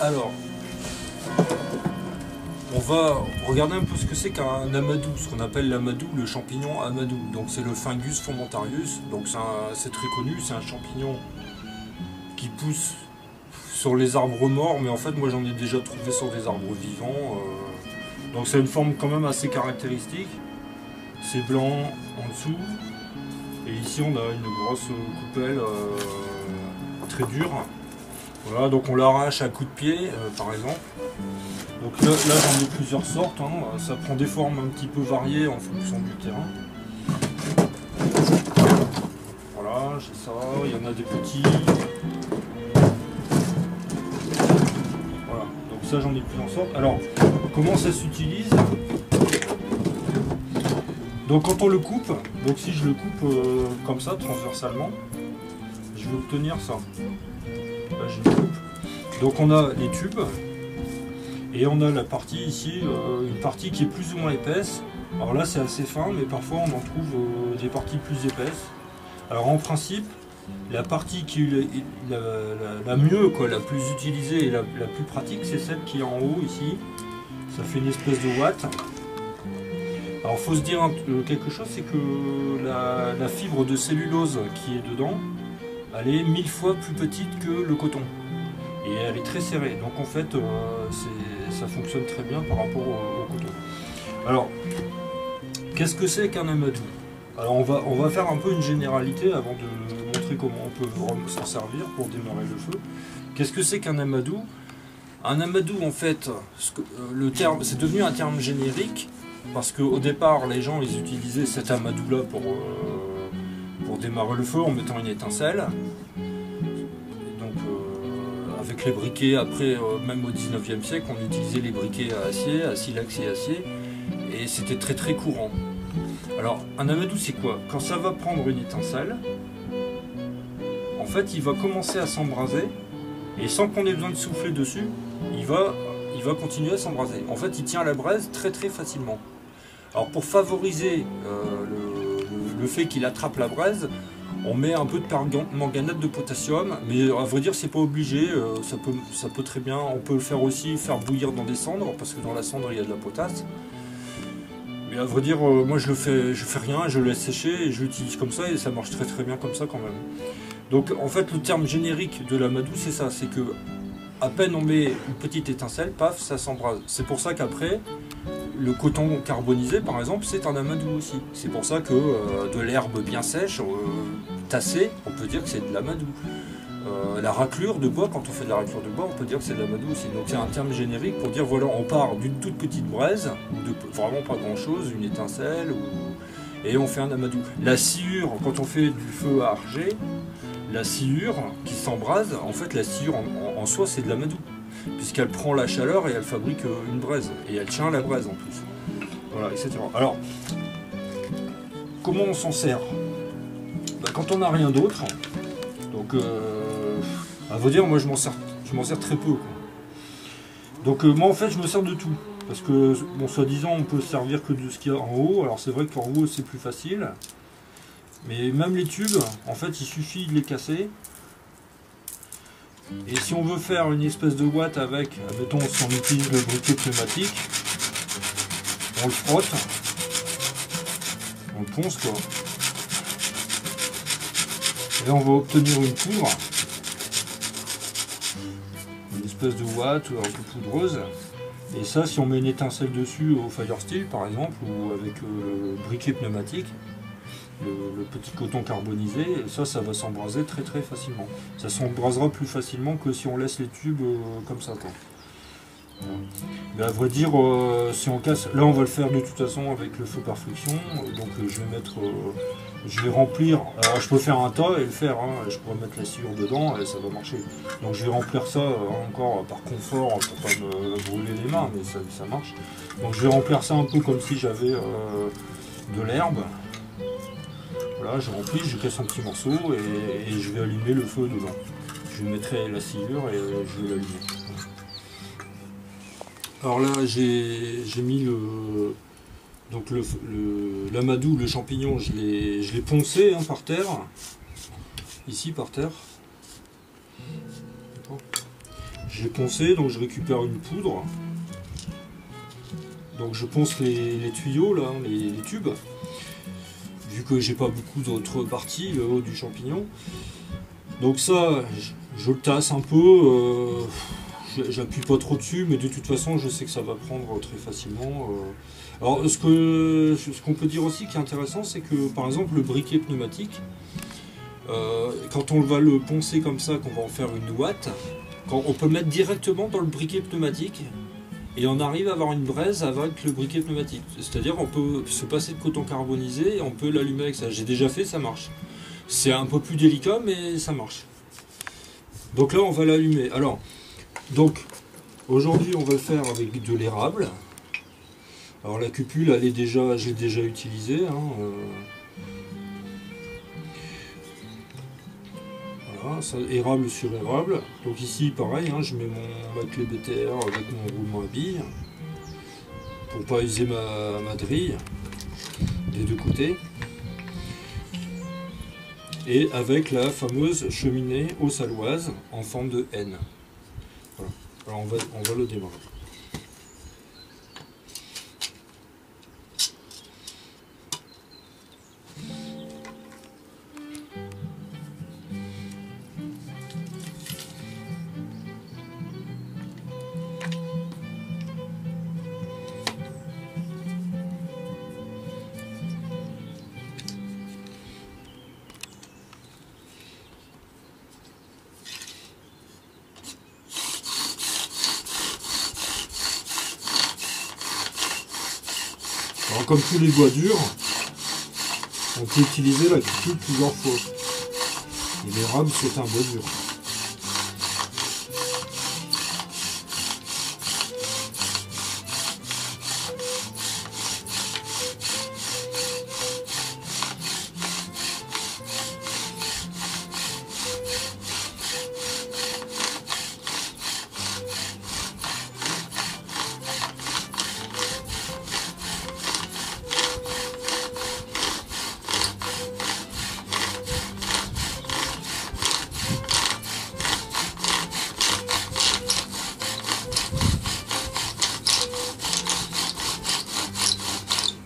Alors, on va regarder un peu ce que c'est qu'un amadou, ce qu'on appelle l'amadou, le champignon amadou. Donc c'est le Fungus fomentarius, donc c'est très connu, c'est un champignon qui pousse sur les arbres morts, mais en fait moi j'en ai déjà trouvé sur des arbres vivants. Donc c'est une forme quand même assez caractéristique. C'est blanc en dessous, et ici on a une grosse coupelle très dure. Voilà, donc on l'arrache à coups de pied par exemple. Donc là j'en ai plusieurs sortes, hein. Ça prend des formes un petit peu variées en fonction du terrain. Voilà, j'ai ça, il y en a des petits. Voilà, donc ça j'en ai plusieurs sortes. Alors, comment ça s'utilise? Donc quand on le coupe, donc si je le coupe comme ça, transversalement, je vais obtenir ça. Là j'ai une coupe. Donc on a les tubes. Et on a la partie ici, une partie qui est plus ou moins épaisse. Alors là c'est assez fin, mais parfois on en trouve des parties plus épaisses. Alors en principe, la partie qui est la mieux, quoi, la plus utilisée et la plus pratique, c'est celle qui est en haut ici. Ça fait une espèce de ouate. Alors faut se dire quelque chose, c'est que la fibre de cellulose qui est dedans, elle est 1000 fois plus petite que le coton. Et elle est très serrée, donc en fait ça fonctionne très bien par rapport au coton. Alors, qu'est-ce que c'est qu'un amadou? Alors on va faire un peu une généralité avant de montrer comment on peut vraiment s'en servir pour démarrer le feu. Qu'est-ce que c'est qu'un amadou? Un amadou, en fait, le terme, c'est devenu un terme générique parce qu'au départ les gens ils utilisaient cet amadou là pour démarrer le feu en mettant une étincelle. Avec les briquets, après, même au 19e siècle, on utilisait les briquets à acier, à silex et acier, et c'était très très courant. Alors, un amadou, c'est quoi? Quand ça va prendre une étincelle, en fait, il va commencer à s'embraser, et sans qu'on ait besoin de souffler dessus, il va continuer à s'embraser. En fait, il tient la braise très très facilement. Alors, pour favoriser le fait qu'il attrape la braise, on met un peu de permanganate de potassium, mais à vrai dire c'est pas obligé, ça peut très bien, on peut le faire aussi, faire bouillir dans des cendres, parce que dans la cendre il y a de la potasse. Mais à vrai dire, moi je fais rien, je le laisse sécher et je l'utilise comme ça et ça marche très très bien comme ça quand même. Donc en fait le terme générique de l'amadou c'est ça, c'est que à peine on met une petite étincelle, paf, ça s'embrase. C'est pour ça qu'après, le coton carbonisé par exemple, c'est un amadou aussi. C'est pour ça que de l'herbe bien sèche, tassée, on peut dire que c'est de l'amadou. La raclure de bois, quand on fait de la raclure de bois, on peut dire que c'est de l'amadou aussi. Donc c'est un terme générique pour dire voilà, on part d'une toute petite braise, de vraiment pas grand chose, une étincelle, et on fait un amadou. La sciure, quand on fait du feu à arger, la sciure qui s'embrase, en fait la sciure en soi c'est de l'amadou, puisqu'elle prend la chaleur et elle fabrique une braise, et elle tient la braise en plus. Voilà, etc. Alors, comment on s'en sert? Quand on n'a rien d'autre, donc à vous dire, moi je m'en sers très peu, quoi. Donc moi en fait je me sers de tout, parce que bon, soi-disant on peut se servir que de ce qu'il y a en haut, alors c'est vrai qu'en haut c'est plus facile. Mais même les tubes, en fait, il suffit de les casser. Et si on veut faire une espèce de ouate avec, admettons, si on utilise le briquet pneumatique, on le frotte, on le ponce, quoi. Et là, on va obtenir une poudre, une espèce de ouate un peu poudreuse. Et ça, si on met une étincelle dessus au fire steel, par exemple, ou avec le briquet pneumatique, le petit coton carbonisé, et ça va s'embraser très très facilement. Ça s'embrasera plus facilement que si on laisse les tubes comme ça, quoi. Mais à vrai dire, si on casse, là on va le faire de toute façon avec le feu par friction, donc je vais remplir, alors je peux faire un tas et le faire, hein, je pourrais mettre la sciure dedans et ça va marcher. Donc je vais remplir ça encore par confort pour pas me brûler les mains, mais ça marche. Donc je vais remplir ça un peu comme si j'avais de l'herbe. Voilà, je remplis, je casse un petit morceau et je vais allumer le feu dedans. Je mettrai la sciure et je vais l'allumer. Alors là, j'ai mis l'amadou, le champignon, je l'ai poncé, hein, par terre. Ici, par terre. J'ai poncé, donc je récupère une poudre. Donc je ponce les tuyaux, là, les tubes. Vu que j'ai pas beaucoup d'autres parties, le haut du champignon. Donc ça, je le tasse un peu. J'appuie pas trop dessus, mais de toute façon, je sais que ça va prendre très facilement. Alors, ce qu'on peut dire aussi qui est intéressant, c'est que, par exemple, le briquet pneumatique, quand on va le poncer comme ça, qu'on va en faire une ouate, on peut le mettre directement dans le briquet pneumatique, et on arrive à avoir une braise avec le briquet pneumatique. C'est-à-dire, on peut se passer de coton carbonisé, et on peut l'allumer avec ça. J'ai déjà fait, ça marche. C'est un peu plus délicat, mais ça marche. Donc là, on va l'allumer. Alors, donc, aujourd'hui, on va le faire avec de l'érable. Alors la cupule, elle est déjà, j'ai déjà utilisée. Hein, voilà, ça, érable sur érable. Donc ici, pareil, hein, je mets ma clé BTR avec mon roulement à billes pour pas user ma drille des deux côtés. Et avec la fameuse cheminée aux saloises en forme de N. Voilà. Alors on va le démarrer. Alors, comme tous les bois durs, on peut utiliser la cupule plusieurs fois. Et l'érable, c'est un bois dur.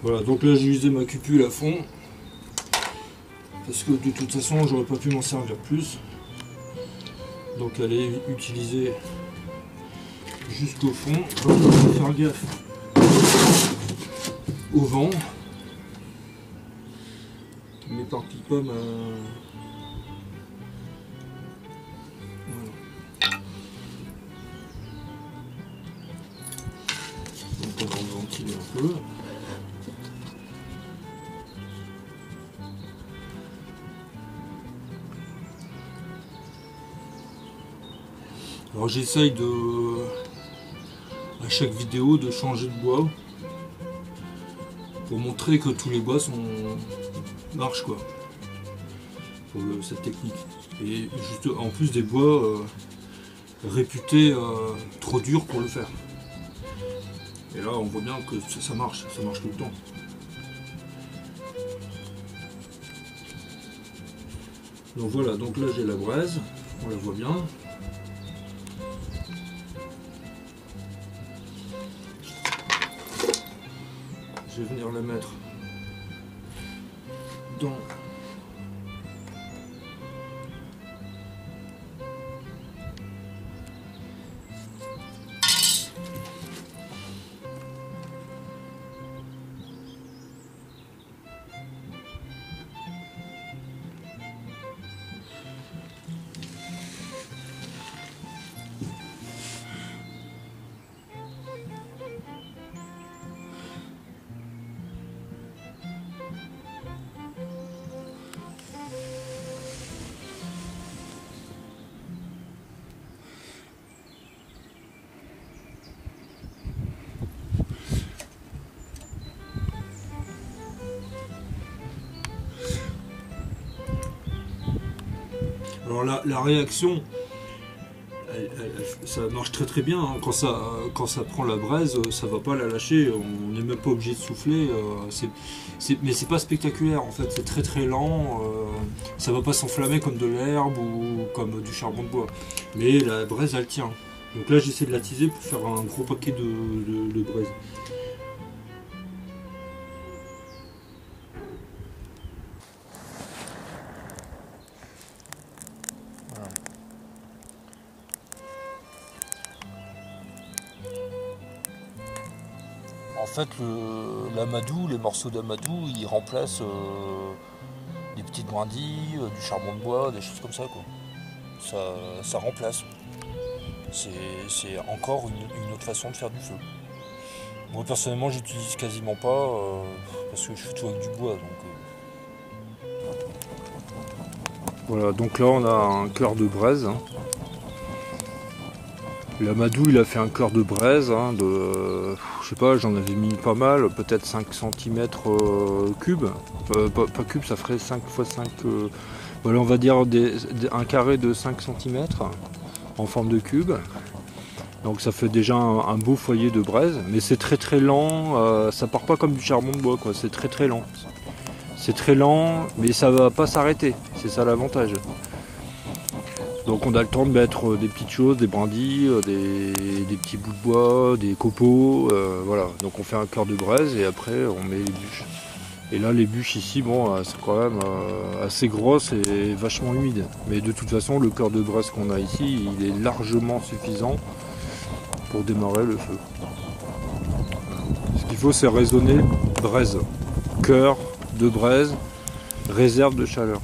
Voilà, donc là j'ai usé ma cupule à fond, parce que de toute façon j'aurais pas pu m'en servir plus. Donc elle est utilisée jusqu'au fond. Donc on va faire gaffe au vent. Je m'éparpille pas ma... Voilà. Donc on va en ventiler un peu. Alors j'essaye à chaque vidéo de changer de bois pour montrer que tous les bois marchent quoi, pour cette technique. Et juste en plus des bois réputés trop durs pour le faire. Et là on voit bien que ça marche tout le temps. Donc voilà, donc là j'ai la braise, on la voit bien. Je vais venir la mettre dans alors la réaction, ça marche très bien. Hein. Quand ça prend la braise, ça va pas la lâcher. On n'est même pas obligé de souffler. Mais c'est pas spectaculaire en fait. C'est très lent. Ça va pas s'enflammer comme de l'herbe ou comme du charbon de bois. Mais la braise, elle tient. Donc là j'essaie de l'attiser pour faire un gros paquet de braise. Voilà. En fait l'amadou, les morceaux d'amadou, ils remplacent des petites brindilles, du charbon de bois, des choses comme ça quoi. Ça remplace. C'est encore une autre façon de faire du feu. Moi personnellement j'utilise quasiment pas parce que je fais tout avec du bois donc. Voilà, donc là on a un cœur de braise. L'amadou il a fait un cœur de braise de. Je sais pas, j'en avais mis pas mal, peut-être 5 cm cubes. Pas cube, ça ferait 5 x 5. Voilà, on va dire un carré de 5 cm en forme de cube. Donc ça fait déjà un beau foyer de braise, mais c'est très très lent, ça part pas comme du charbon de bois quoi, c'est très très lent. C'est très lent, mais ça va pas s'arrêter, c'est ça l'avantage. Donc on a le temps de mettre des petites choses, des brindilles, des petits bouts de bois, des copeaux, voilà. Donc on fait un cœur de braise et après on met les bûches. Et là les bûches ici, bon, c'est quand même assez grosses et vachement humides. Mais de toute façon le cœur de braise qu'on a ici, il est largement suffisant pour démarrer le feu. Ce qu'il faut c'est raisonner braise, cœur de braise, réserve de chaleur.